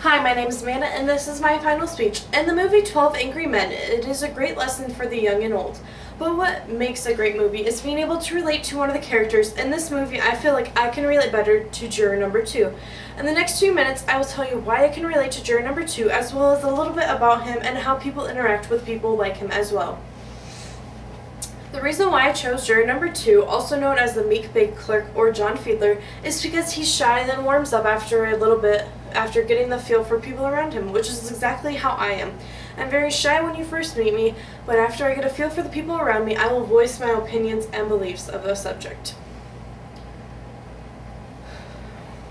Hi, my name is Amanda, and this is my final speech. In the movie 12 Angry Men, it is a great lesson for the young and old. But what makes a great movie is being able to relate to one of the characters. In this movie, I feel like I can relate better to juror number 2. In the next 2 minutes, I will tell you why I can relate to juror number 2, as well as a little bit about him and how people interact with people like him as well. The reason why I chose juror number 2, also known as the meek big clerk or John Fiedler, is because he's shy and then warms up after a little bit after getting the feel for people around him, which is exactly how I am. I'm very shy when you first meet me, but after I get a feel for the people around me, I will voice my opinions and beliefs of the subject.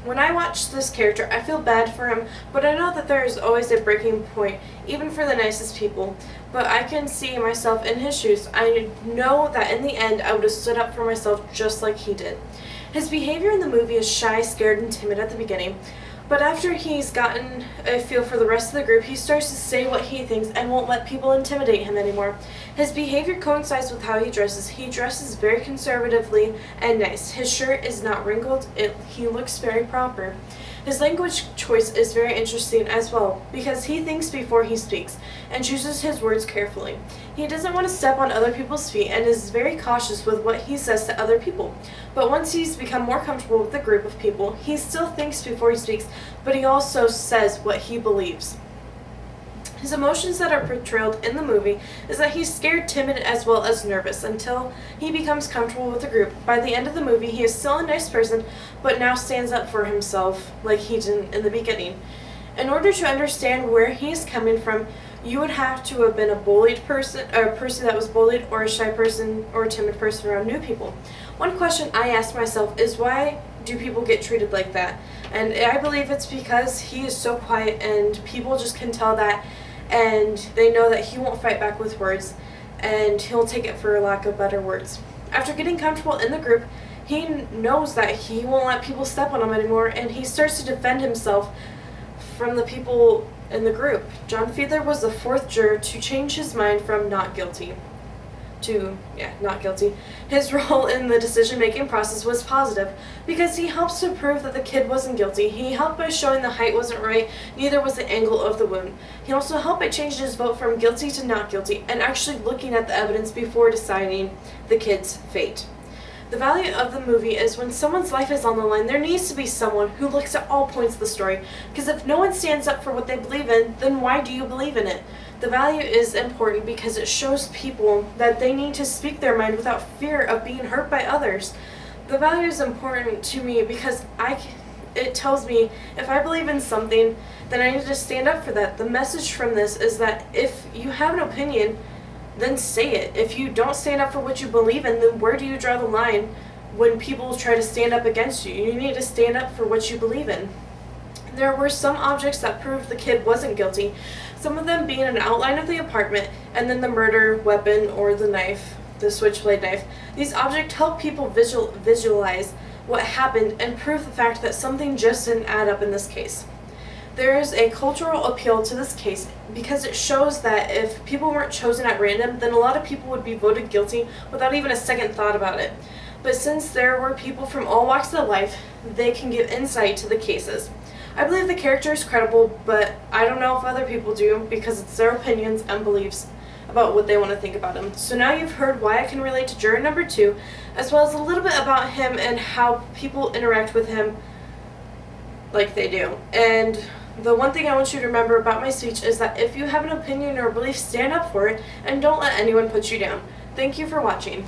When I watch this character, I feel bad for him, but I know that there is always a breaking point, even for the nicest people. But I can see myself in his shoes. I know that in the end, I would have stood up for myself just like he did. His behavior in the movie is shy, scared, and timid at the beginning. But after he's gotten a feel for the rest of the group, he starts to say what he thinks and won't let people intimidate him anymore. His behavior coincides with how he dresses. He dresses very conservatively and nice. His shirt is not wrinkled. He looks very proper. His language choice is very interesting as well, because he thinks before he speaks and chooses his words carefully. He doesn't want to step on other people's feet and is very cautious with what he says to other people. But once he's become more comfortable with the group of people, he still thinks before he speaks, but he also says what he believes. His emotions that are portrayed in the movie is that he's scared, timid, as well as nervous until he becomes comfortable with the group. By the end of the movie, he is still a nice person, but now stands up for himself like he didn't in the beginning. In order to understand where he's coming from, you would have to have been a bullied person, or a person that was bullied, or a shy person, or a timid person around new people. One question I ask myself is, why do people get treated like that? And I believe it's because he is so quiet and people just can tell that, and they know that he won't fight back with words, and he'll take it for lack of better words. After getting comfortable in the group, he knows that he won't let people step on him anymore, and he starts to defend himself from the people in the group. John Fiedler was the 4th juror to change his mind from not guilty to not guilty. His role in the decision-making process was positive because he helps to prove that the kid wasn't guilty. He helped by showing the height wasn't right, neither was the angle of the wound. He also helped by changing his vote from guilty to not guilty and actually looking at the evidence before deciding the kid's fate. The value of the movie is when someone's life is on the line, there needs to be someone who looks at all points of the story, because if no one stands up for what they believe in, then why do you believe in it? The value is important because it shows people that they need to speak their mind without fear of being hurt by others. The value is important to me because it tells me if I believe in something, then I need to stand up for that. The message from this is that if you have an opinion, then say it. If you don't stand up for what you believe in, then where do you draw the line when people try to stand up against you? You need to stand up for what you believe in. There were some objects that proved the kid wasn't guilty, some of them being an outline of the apartment, and then the murder weapon or the knife, the switchblade knife. These objects help people visualize what happened and prove the fact that something just didn't add up in this case. There is a cultural appeal to this case because it shows that if people weren't chosen at random, then a lot of people would be voted guilty without even a second thought about it. But since there were people from all walks of life, they can give insight to the cases. I believe the character is credible, but I don't know if other people do because it's their opinions and beliefs about what they want to think about him. So now you've heard why I can relate to juror number 2, as well as a little bit about him and how people interact with him like they do. And the one thing I want you to remember about my speech is that if you have an opinion or a belief, stand up for it and don't let anyone put you down. Thank you for watching.